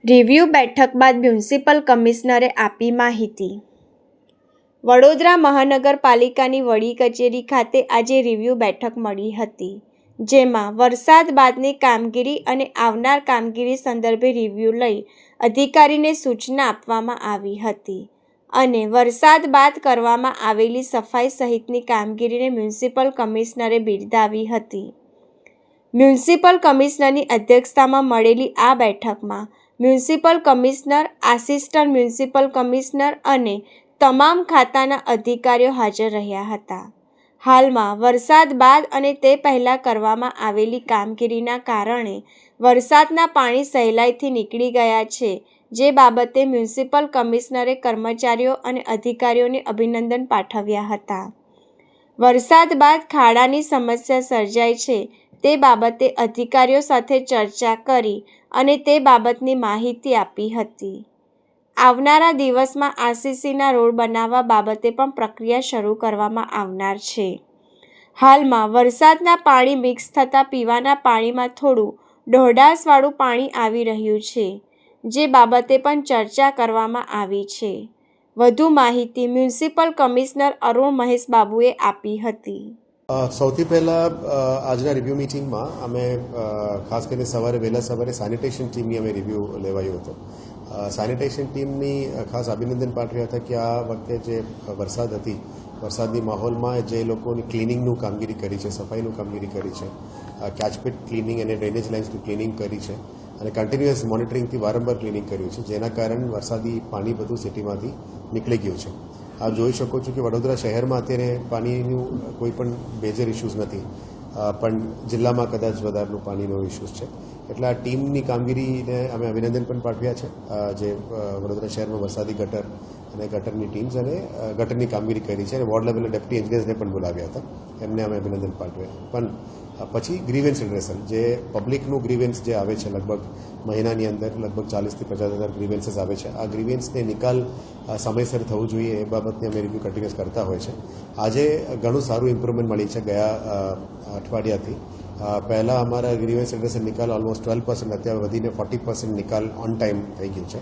Review બેઠક બાદ municipal કમિશનરે આપી માહિતી. વડોદરા મહાનગરપાલિકાની વડી કચેરી ખાતે આજે રિવ્યૂ બેઠક મળી હતી, જેમાં વરસાદ બાદની કામગીરી અને આવનાર કામગીરી સંદર્ભે રિવ્યૂ લઈ અધિકારીને સૂચના આપવામાં આવી હતી અને વરસાદ બાદ કરવામાં આવેલી સફાઈ સહિતની કામગીરીને મ્યુનિસિપલ કમિશનરે બિરદાવી હતી. મ્યુનિસિપલ કમિશનરની અધ્યક્ષતામાં મળેલી આ બેઠકમાં municipal commissioner, assistant municipal commissioner અને તમામ ખાતાના અધિકારીઓ હાજર રહ્યા હતા. હાલમાં વરસાદ બાદ અને તે પહેલાં કરવામાં આવેલી કામગીરીના કારણે વરસાદના પાણી સહેલાઈથી નીકળી ગયા છે, જે બાબતે મ્યુનિસિપલ કમિશનરે કર્મચારીઓ અને અધિકારીઓને અભિનંદન પાઠવ્યા હતા. વરસાદ બાદ ખાડાની સમસ્યા સર્જાઈ છે તે બાબતે અધિકારીઓ સાથે ચર્ચા કરી અને તે બાબતની માહિતી આપી હતી. આવનારા દિવસમાં આરસીસીના રોડ બનાવવા બાબતે પણ પ્રક્રિયા શરૂ કરવામાં આવનાર છે. હાલમાં વરસાદના પાણી મિક્સ થતાં પીવાના પાણીમાં થોડું દોહડાસવાળું પાણી આવી રહ્યું છે, જે બાબતે પણ ચર્ચા કરવામાં આવી છે. વધુ માહિતી મ્યુનિસિપલ કમિશનર અરુણ મહેશ બાબુએ આપી હતી. સૌથી પહેલાં આજના રિવ્યૂ મિટિંગમાં અમે ખાસ કરીને વહેલા સવારે સેનિટેશન ટીમની અમે રિવ્યૂ લેવાયો હતો. સેનિટેશન ટીમની ખાસ અભિનંદન પાઠવ્યા હતા કે આ વખતે જે વરસાદ હતી, વરસાદની માહોલમાં જે લોકોની ક્લિનિંગનું કામગીરી કરી છે, સફાઈનું કામગીરી કરી છે, કેચપીટ ક્લિનિંગ અને ડ્રેનેજ લાઇન્સનું ક્લિનિંગ કરી છે અને કન્ટિન્યુઅસ મોનિટરિંગથી વારંવાર ક્લિનિંગ કર્યું છે, જેના કારણે વરસાદી પાણી બધું સિટીમાંથી નીકળી ગયું છે. આપ જોઈ શકો છો કે વડોદરા શહેરમાં અત્યારે પાણીનું કોઈ પણ મેજર ઇસ્યુઝ નથી, પણ જિલ્લામાં કદાચ વધારનું પાણીનો ઇસ્યુઝ છે. એટલે આ ટીમની કામગીરીને અમે અભિનંદન પણ પાઠવ્યા છે, જે વડોદરા શહેરમાં વરસાદી ગટર અને ગટરની ટીમ્સ અને ગટરની કામગીરી કરી છે અને વોર્ડ લેવલે ડેપ્યુટી એન્જિનિયર્સને પણ બોલાવ્યા હતા, એમને અમે અભિનંદન પાઠવ્યા. પણ પછી ગ્રીવેન્સ રિડ્રેસલ, જે પબ્લિકનું ગ્રીવેન્સ જે આવે છે, લગભગ મહિનાની અંદર લગભગ 40,000 થી 50,000 ગ્રીવેન્સીસ આવે છે. આ ગ્રીવેન્સને નિકાલ સમયસર થવું જોઈએ એ બાબતને અમે રિવ્યૂ કન્ટિન્યુઅસ કરતા હોય છે. આજે ઘણું સારું ઇમ્પ્રુવમેન્ટ મળી છે ગયા અઠવાડિયાથી. પહેલાં અમારા ગ્રીવેન્સ રિડ્રેસલ નિકાલ ઓલમોસ્ટ 12%, અત્યારે વધીને 40% નિકાલ ઓન ટાઈમ થઈ ગયું છે.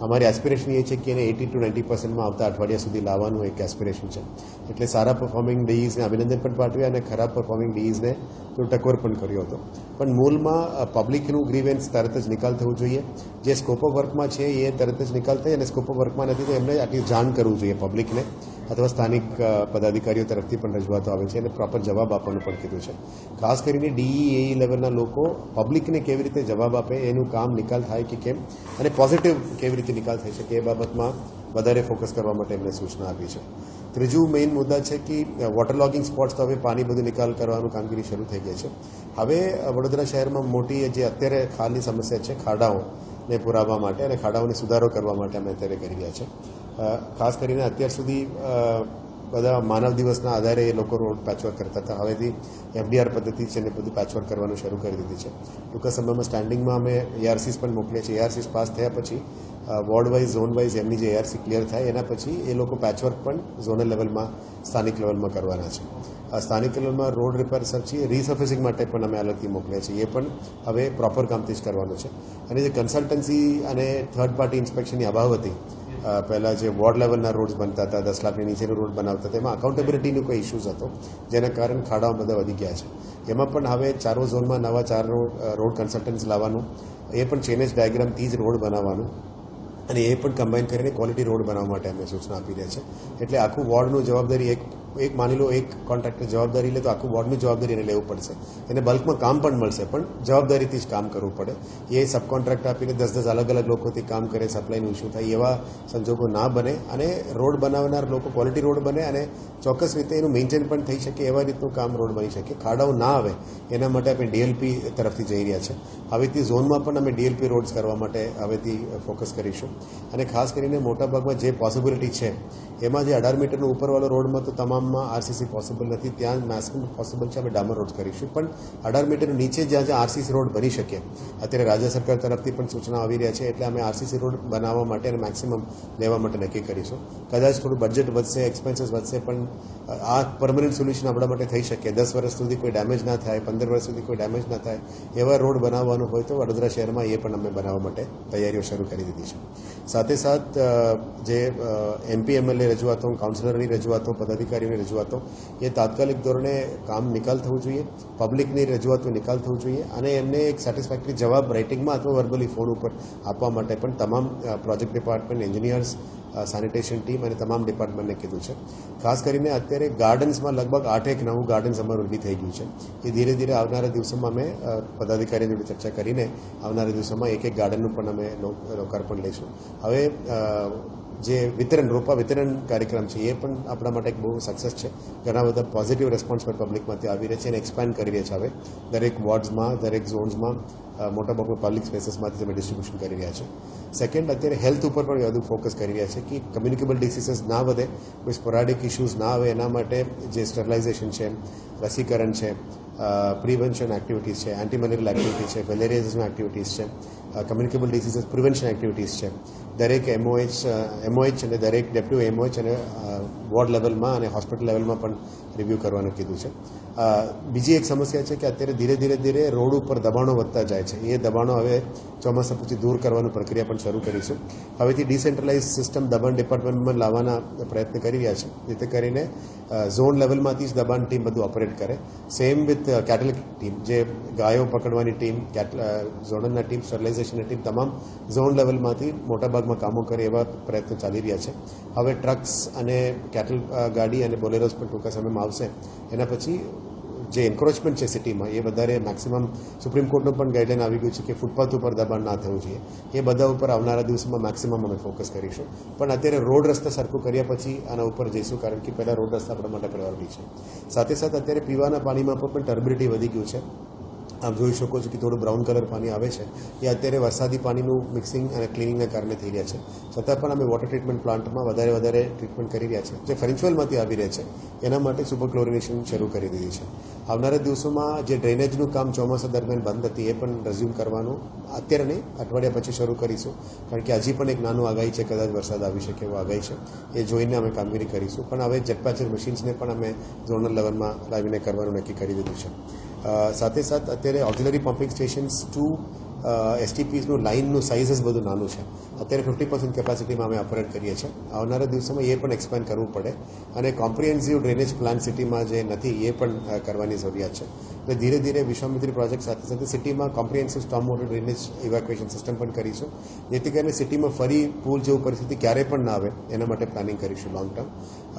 અમારી એસ્પિરેશન એ છે કે એને 80 to 90%માં આવતા અઠવાડિયા સુધી લાવવાનું એક એસ્પિરેશન છે. એટલે સારા પરફોર્મિંગ ડીઈઝને અભિનંદન પણ પાઠવ્યા અને ખરાબ પરફોર્મિંગ ડીઈઝને તો ટકોર પણ કર્યો હતો. પણ મૂળમાં પબ્લિકનું ગ્રીવેન્સ તરત જ નિકાલ થવું જોઈએ. જે સ્કોપ ઓફ વર્કમાં છે એ તરત જ નિકાલ થાય અને સ્કોપ ઓફ વર્કમાં નથી તો એમને આટલી જાણ કરવું જોઈએ પબ્લિકને, અથવા સ્થાનિક પદાધિકારીઓ તરફથી પણ રજૂઆતો આવે છે અને પ્રોપર જવાબ આપવાનું પણ કીધું છે. ખાસ કરીને ડીઈ લેવલના લોકો પબ્લિકને કેવી રીતે જવાબ આપે, એનું કામ નિકાલ થાય કે કેમ અને પોઝિટિવ કેવી રીતે નિકાલ થઈ શકે એ બાબતમાં વધારે ફોકસ કરવા માટે એમને સૂચના આપી છે. ત્રીજું મેઇન મુદ્દા છે કે વોટર લોગિંગ સ્પોટ્સ, તો હવે પાણી બધું નિકાલ કરવાનું કામગીરી શરૂ થઈ ગઈ છે. હવે વડોદરા શહેરમાં મોટી જે અત્યારે ખાલની સમસ્યા છે, ખાડાઓને પુરાવવા માટે અને ખાડાઓને સુધારો કરવા માટે અમે અત્યારે કરી રહ્યા છે. ખાસ કરીને અત્યાર સુધી બધા માનવ દિવસના આધારે એ લોકો રોડ પેચવર્ક કરતા હતા. હવેથી એફડીઆર પદ્ધતિ છે ને બધું પેચવર્ક કરવાનું શરૂ કરી દીધી છે. ટૂંકા સમયમાં સ્ટેન્ડિંગમાં અમે એઆરસીસ પણ મોકલીએ છીએ. એઆરસીસ પાસ થયા પછી વોર્ડ વાઇઝ, ઝોન વાઇઝ એમની જે એઆરસી ક્લિયર થાય એના પછી એ લોકો પેચવર્ક પણ ઝોનલ લેવલમાં, સ્થાનિક લેવલમાં કરવાના છે. આ સ્થાનિક લેવલમાં રોડ રિપેર સર્ચી રીસર્ફેસિંગ માટે પણ અમે અલગથી મોકલીએ છીએ. એ પણ હવે પ્રોપર કામથી જ કરવાનું છે. અને જે કન્સલ્ટન્સી અને થર્ડ પાર્ટી ઇન્સ્પેક્શનની અભાવ હતી, પહેલાં જે વોર્ડ લેવલના રોડ્સ બનતા હતા, 10 લાખની નીચેનો રોડ બનાવતા હતા, એમાં અકાઉન્ટેબિલિટીનો કોઈ ઇસ્યુઝ હતો, જેના કારણે ખાડાઓ બધા વધી ગયા છે. એમાં પણ હવે ચારો ઝોનમાં નવા 4 રોડ કન્સલ્ટન્ટ્સ લાવવાનું, એ પણ ચેનેજ ડાયાગ્રામથી જ રોડ બનાવવાનું અને એ પણ કમ્બાઈન કરીને ક્વોલિટી રોડ બનાવવા માટે અમે સૂચના આપી રહ્યા છે. એટલે આખું વોર્ડનું જવાબદારી એક માની લો એક કોન્ટ્રાક્ટર જવાબદારી લે તો આખું વોર્ડની જવાબદારી એને લેવું પડશે. એને બલ્કમાં કામ પણ મળશે, પણ જવાબદારીથી જ કામ કરવું પડે. એ સબ કોન્ટ્રાક્ટ આપીને 10 અલગ અલગ લોકોથી કામ કરે, સપ્લાયનું ઇસ્યુ થાય, એવા સંજોગો ના બને અને રોડ બનાવનાર લોકો ક્વોલિટી રોડ બને અને ચોક્કસ રીતે એનું મેન્ટેન પણ થઈ શકે, એવા રીતનું કામ રોડ બની શકે. ખાડાઓ ના આવે એના માટે આપણે ડીએલપી તરફથી જઈ રહ્યા છે. હવેથી ઝોનમાં પણ અમે ડીએલપી રોડ્સ કરવા માટે હવેથી ફોકસ કરીશું. અને ખાસ કરીને મોટાભાગમાં જે પોસિબિલિટી છે એમાં જે 18 મીટરનો ઉપરવાળો રોડમાં તો તમામ તમામમાં આરસીસી પોસિબલ નથી. ત્યાં મેક્સિમમ પોસિબલ છે અમે ડામર રોડ કરીશું, પણ 18 મીટર નીચે જ્યાં આરસીસી રોડ બની શકે અત્યારે રાજ્ય સરકાર તરફથી પણ સૂચના આવી રહ્યા છે, એટલે અમે આરસીસી રોડ બનાવવા માટે અને મેક્સિમમ લેવા માટે નક્કી કરીશું. કદાચ થોડું બજેટ વધશે, એક્સપેન્સીસ વધશે, પણ આ પરમનન્ટ સોલ્યુશન આપણા માટે થઈ શકે. 10 વર્ષ સુધી કોઈ ડેમેજ ના થાય, 15 વર્ષ સુધી કોઈ ડેમેજ ના થાય એવા રોડ બનાવવાનું હોય તો વડોદરા શહેરમાં એ પણ અમે બનાવવા માટે તૈયારીઓ શરૂ કરી દીધી છે. સાથે સાથ જે MP MLA રજૂઆતો, કાઉન્સિલરની રજૂઆતો, પદાધિકારીઓની રજૂઆતો એ તાત્કાલિક ધોરણે કામ નિકાલ થવું જોઈએ, પબ્લિકની રજૂઆતો નિકાલ થવું જોઈએ અને એમને એક સેટિસ્ફેક્ટરી જવાબ રાઇટિંગમાં અથવા વર્બલી ફોન ઉપર આપવા માટે પણ તમામ project department, engineers, sanitation team અને તમામ ડિપાર્ટમેન્ટને કીધું છે. ખાસ કરીને અત્યારે ગાર્ડન્સમાં લગભગ 8 નવું ગાર્ડન્સ અમારું રેડી થઈ ગયું છે. એ ધીરે ધીરે આવનારા દિવસોમાં અમે પદાધિકારીઓ જોડે ચર્ચા કરીને આવનારા દિવસોમાં એક ગાર્ડનનું પણ અમે લોકાર્પણ લઈશું. હવે જે રોપા વિતરણ કાર્યક્રમ છે એ પણ આપણા માટે એક બહુ સક્સેસ છે. ઘણા બધા પોઝિટિવ રિસ્પોન્સ પર પબ્લિકમાંથી આવી રહ્યા છે અને એક્સપાન્ડ કરી રહ્યા છે. હવે દરેક વોર્ડ્સમાં, દરેક ઝોન્સમાં મોટાભાગના પબ્લિક સ્પેસીસમાંથી અમે ડિસ્ટ્રીબ્યુશન કરી રહ્યા છે. સેકન્ડ, અત્યારે હેલ્થ ઉપર પણ વધુ ફોકસ કરી રહ્યા છે કે કમ્યુનિકેબલ ડિસીઝીસ ના વધે, કોઈ સ્પોરાડિક ઇશ્યુઝ ના આવે, એના માટે જે સ્ટરલાઇઝેશન છે, રસીકરણ છે, પ્રિવેન્શન એક્ટિવિટીઝ છે, એન્ટી મલેરિયલ એક્ટિવિટીઝ છે, ફેલેરિયાઝની એક્ટિવિટીઝ છે, કમ્યુનિકેબલ ડિસીઝીસ પ્રિવેન્શન એક્ટિવિટીઝ છે. દરેક MOH અને દરેક ડેપ્યુટી MOH અને વોર્ડ લેવલમાં અને હોસ્પિટલ લેવલમાં પણ રિવ્યૂ કરવાનું કીધું છે. બીજી એક સમસ્યા છે કે અત્યારે ધીરે ધીરે રોડ ઉપર દબાણો વધતા જાય છે. એ દબાણો હવે ચોમાસા પછી દૂર કરવાની પ્રક્રિયા પણ શરૂ કરીશું. હવેથી ડિસેન્ટ્રલાઇઝ સિસ્ટમ દબાણ ડિપાર્ટમેન્ટમાં લાવવાના પ્રયત્ન કરી રહ્યા છે, જેથી કરીને ઝોન લેવલમાંથી જ દબાણ ટીમ બધું ઓપરેટ કરે. સેમ વિથ કેટલ ટીમ, જે ગાયો પકડવાની ટીમ, ઝોનલના ટીમ, સ્ટરલાઇઝેશનની ટીમ, તમામ ઝોન લેવલમાંથી મોટાભાગમાં કામો કરે એવા પ્રયત્નો ચાલી રહ્યા છે. હવે ટ્રક્સ અને કેટલ ગાડી અને બોલેરોસ પણ ટૂંકા સમયમાં આવશે. એના પછી જે એન્ક્રોચમેન્ટ છે સિટીમાં એ વધારે મેક્સિમમ સુપ્રીમ કોર્ટનું પણ ગાઈડલાઈન આવી ગયું છે કે ફૂટપાથ ઉપર દબાણ ના થવું જોઈએ. એ બધા ઉપર આવનારા દિવસોમાં મેક્સિમમ અમે ફોકસ કરીશું. પણ અત્યારે રોડ રસ્તા સરખું કર્યા પછી આના ઉપર જઈશું, કારણ કે પહેલાં રોડ રસ્તા આપણા માટે પ્રાયોરિટી છે. સાથે સાથે અત્યારે પીવાના પાણીમાં પણ ટર્બિડિટી વધી ગયું છે. આપ જોઈ શકો છો કે થોડું બ્રાઉન કલર પાણી આવે છે. એ અત્યારે વરસાદી પાણીનું મિક્સિંગ અને ક્લિનિંગના કારણે થઈ રહ્યા છે. છતાં પણ અમે વોટર ટ્રીટમેન્ટ પ્લાન્ટમાં વધારે ટ્રીટમેન્ટ કરી રહ્યા છે. જે ફરેન્ચુઅલમાંથી આવી રહ્યા છે એના માટે સુપર ક્લોરિનેશન શરૂ કરી દીધી છે. આવનારા દિવસોમાં જે ડ્રેનેજનું કામ ચોમાસા દરમિયાન બંધ હતી એ પણ રેઝ્યુમ કરવાનું અત્યારે નહીં, અઠવાડિયા પછી શરૂ કરીશું, કારણ કે હજી પણ એક નાનું આગાહી છે, કદાચ વરસાદ આવી શકે એવું આગાહી છે. એ જોઈને અમે કામગીરી કરીશું. પણ હવે જેટપેચર મશીન્સને પણ અમે ઝોનલ લેવલમાં લાવીને કરવાનું નક્કી કરી દીધું છે. સાથે અત્યારે ઓક્ઝિલરી પમ્પિંગ સ્ટેશન્સ ટુ STPsનું લાઇનનું સાઇઝ જ બધું નાનું છે. અત્યારે 50% કેપેસિટીમાં અમે ઓપરેટ કરીએ છીએ. આવનારા દિવસોમાં એ પણ એક્સપેન્ડ કરવું પડે અને કોમ્પ્રિહેન્સિવ ડ્રેનેજ પ્લાન સિટીમાં જે નથી એ પણ કરવાની જરૂરિયાત છે. એટલે ધીરે ધીરે વિશ્વામિત્રી પ્રોજેક્ટ સાથે સિટીમાં comprehensive storm water drainage evacuation system પણ કરીશું, જેથી કરીને સિટીમાં ફરી પૂલ જેવું પરિસ્થિતિ ક્યારેય પણ ના આવે એના માટે પ્લાનિંગ કરીશું લોંગ ટર્મ.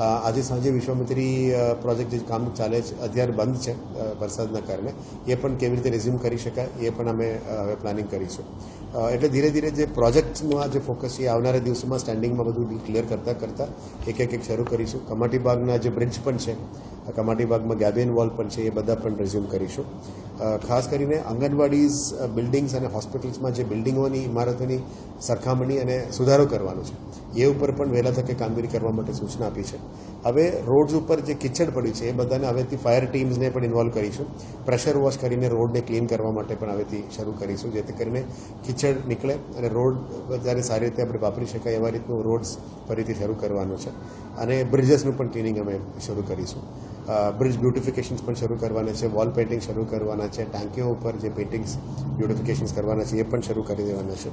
આજે સાંજે વિશ્વામિત્રી પ્રોજેક્ટ જે કામ ચાલે છે અત્યારે બંધ છે વરસાદના કારણે, એ પણ કેવી રીતે રિઝ્યુમ કરી શકાય એ પણ અમે હવે પ્લાનિંગ કરીશું. એટલે ધીરે ધીરે જે પ્રોજેક્ટનું આ જે ફોકસ છે આવનારા દિવસોમાં સ્ટેન્ડિંગમાં બધું ક્લિયર કરતાં એક શરૂ કરીશું. કમાટી બાગના જે બ્રિજ પણ છે, કમાટી બાગમાં ગેબિયન વોલ પણ છે, એ બધા પણ રિઝ્યુમ કરીશું. ખાસ કરીને આંગણવાડીઝ, બિલ્ડિંગ્સ અને હોસ્પિટલ્સમાં જે બિલ્ડિંગોની ઇમારતોની સરખામણી અને સુધારો કરવાનો છે એ ઉપર પણ વહેલા તકે કામગીરી કરવા માટે સૂચના આપી છે. હવે રોડ્સ ઉપર જે કિચડ પડ્યું છે એ બધાને હવેથી ફાયર ટીમ્સને પણ ઇન્વોલ્વ કરીશું. પ્રેશર વોશ કરીને રોડને ક્લીન કરવા માટે પણ હવેથી શરૂ કરીશું, જેથી કરીને કિચડ નીકળે અને રોડ વધારે સારી રીતે આપણે વાપરી શકાય એવા રીતનું રોડ્સ ફરીથી શરૂ કરવાનું છે. અને બ્રિજેસનું પણ ક્લિનિંગ અમે શરૂ કરીશું. બ્રિજ બ્યુટિફિકેશન્સ પણ શરૂ કરવાના છે, વોલ પેઇન્ટિંગ શરૂ કરવાના છે, ટાંકીઓ ઉપર જે પેઇન્ટિંગ્સ બ્યુટિફિકેશન્સ કરવાના છે એ પણ શરૂ કરી દેવાના છે.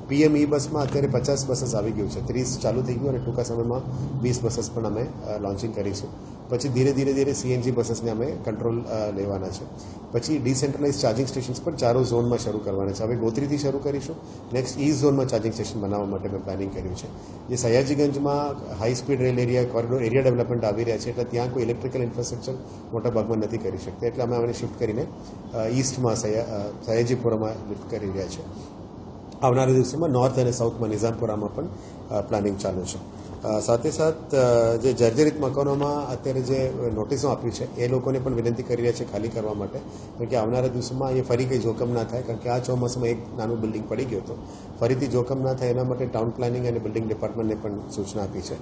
PM E-બસમાં અત્યારે 50 બસીસ આવી ગયું છે, 30 ચાલુ થઈ ગયું અને ટૂંકા સમયમાં 20 બસીસ પણ અમે લોન્ચિંગ કરીશું. પછી ધીરે CNG બસીસને અમે કંટ્રોલ લેવાના છે. પછી ડિસેન્ટ્રલાઇઝ ચાર્જિંગ સ્ટેશન્સ પણ 4 ઝોનમાં શરૂ કરવાના છે. હવે ગોત્રીથી શરૂ કરીશું. નેક્સ્ટ ઈસ્ટ ઝોનમાં ચાર્જિંગ સ્ટેશન બનાવવા માટે મેં પ્લાનિંગ કર્યું છે. જે સયાજીગંજમાં high speed rail area, corridor area development આવી રહ્યા છે, એટલે ત્યાં કોઈ ઇલેક્ટ્રિકલ ઇન્ફ્રાસ્ટ્રક્ચર મોટા ભાગમાં નથી કરી શકતા, એટલે અમે આને શિફ્ટ કરીને ઈસ્ટમાં સયાજીપુરામાં લિફ્ટ કરી રહ્યા છે. આવનારા દિવસોમાં નોર્થ અને સાઉથમાં નિઝામપુરામાં પણ પ્લાનિંગ ચાલુ છે. સાથે સાથ જે જર્જરિત મકાનોમાં અત્યારે જે નોટિસો આપ્યું છે એ લોકોને પણ વિનંતી કરી રહ્યા છે ખાલી કરવા માટે, કારણ કે આવનારા દિવસોમાં એ ફરી કંઈ જોખમ ના થાય, કારણ કે આ ચોમાસામાં એક નાનું બિલ્ડિંગ પડી ગયો હતો, ફરીથી જોખમ ના થાય એના માટે ટાઉન પ્લાનિંગ અને બિલ્ડિંગ ડિપાર્ટમેન્ટને પણ સૂચના આપી છે.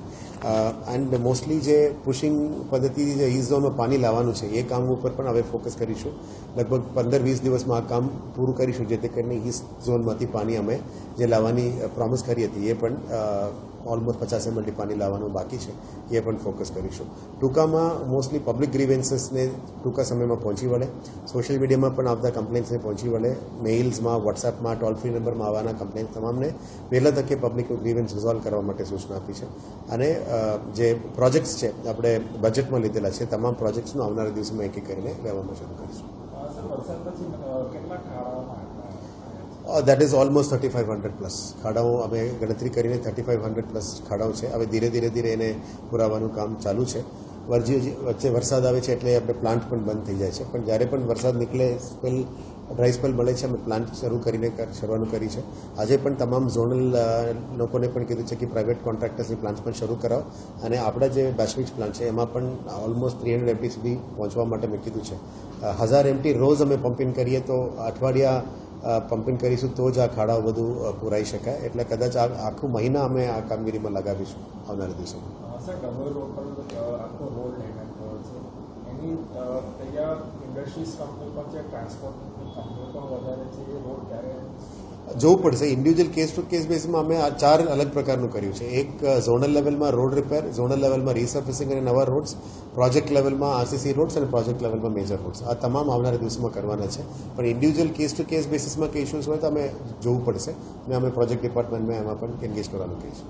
એન્ડ મોસ્ટલી જે પુશિંગ પદ્ધતિથી જે ઈસ્ટ ઝોનમાં પાણી લાવવાનું છે એ કામ ઉપર પણ હવે ફોકસ કરીશું. લગભગ 15-20 દિવસમાં આ કામ પૂરું કરીશું, જેથી કરીને ઈસ્ટ ઝોનમાંથી પાણી અમે જે લાવવાની પ્રોમિસ કરી હતી એ પણ ઓલમોસ્ટ 50 ml પાણી લાવવાનું બાકી છે, એ પણ ફોકસ કરીશું. ટૂંકામાં મોસ્ટલી પબ્લિક ગ્રીવેન્સીસને ટૂંકા સમયમાં પહોંચી વળે, સોશિયલ મીડિયામાં પણ આવતા કમ્પ્લેન્ટ્સને પહોંચી વળે, મેઇલ્સમાં, વોટ્સએપમાં, ટોલ ફ્રી નંબરમાં આવવાના કમ્પ્લેન્ટ તમામને વહેલા તકે પબ્લિકનું ગ્રીવેન્સ રિઝોલ્વ કરવા માટે સૂચના આપી છે. અને જે પ્રોજેક્ટ્સ છે આપણે બજેટમાં લીધેલા છે, તમામ પ્રોજેક્ટ્સનું આવનારા દિવસોમાં એક એક કરીને લેવામાં શરૂ કરીશું. દેટ ઇઝ ઓલમોસ્ટ 3500+ ખાડાઓ અમે ગણતરી કરીને 3500+ ખાડાઓ છે. હવે ધીરે ધીરે એને પુરાવાનું કામ ચાલુ છે. વચ્ચે વરસાદ આવે છે એટલે આપણે પ્લાન્ટ પણ બંધ થઈ જાય છે, પણ જ્યારે પણ વરસાદ નીકળે, ડ્રાય સ્પેલ મળે છે, અમે પ્લાન્ટ શરૂ કરી છે. આજે પણ તમામ ઝોનલ લોકોને પણ કીધું છે કે પ્રાઇવેટ કોન્ટ્રાક્ટર્સની પ્લાન્ટ પણ શરૂ કરાવો, અને આપણા જે બેચવીજ પ્લાન્ટ છે એમાં પણ ઓલમોસ્ટ 300 MT સુધી પહોંચવા માટે મેં કીધું છે. 1000 MT રોજ અમે પમ્પિંગ કરીએ તો અઠવાડિયા પમ્પિંગ કરીશું તો જ આ ખાડાઓ બધું પુરાઈ શકાય. એટલે કદાચ આખું મહિના અમે આ કામગીરીમાં લગાવીશું આવનારા દિવસોમાં. જોવું પડશે. ઇન્ડિવિજ્યુઅલ કેસ ટુ કેસ બેઝમાં અમે આ 4 અલગ પ્રકારનું કર્યું છે. એક ઝોનલ લેવલમાં રોડ રિપેર, ઝોનલ લેવલમાં રિસર્ફેસિંગ અને નવા રોડ્સ, પ્રોજેક્ટ લેવલમાં RCC રોડ્સ અને પ્રોજેક્ટ લેવલમાં મેજર રોડ્સ. આ તમામ આવનારા દિવસોમાં કરવાના છે. પણ ઇન્ડિવિજ્યુઅલ કેસ ટુ કેસ બેસિસમાં કંઈ ઇશ્યુઝ હોય તો અમે જોવું પડશે, અને અમે પ્રોજેક્ટ ડિપાર્ટમેન્ટમાં એમાં પણ એન્ગેજ કરવાનું કહીશું.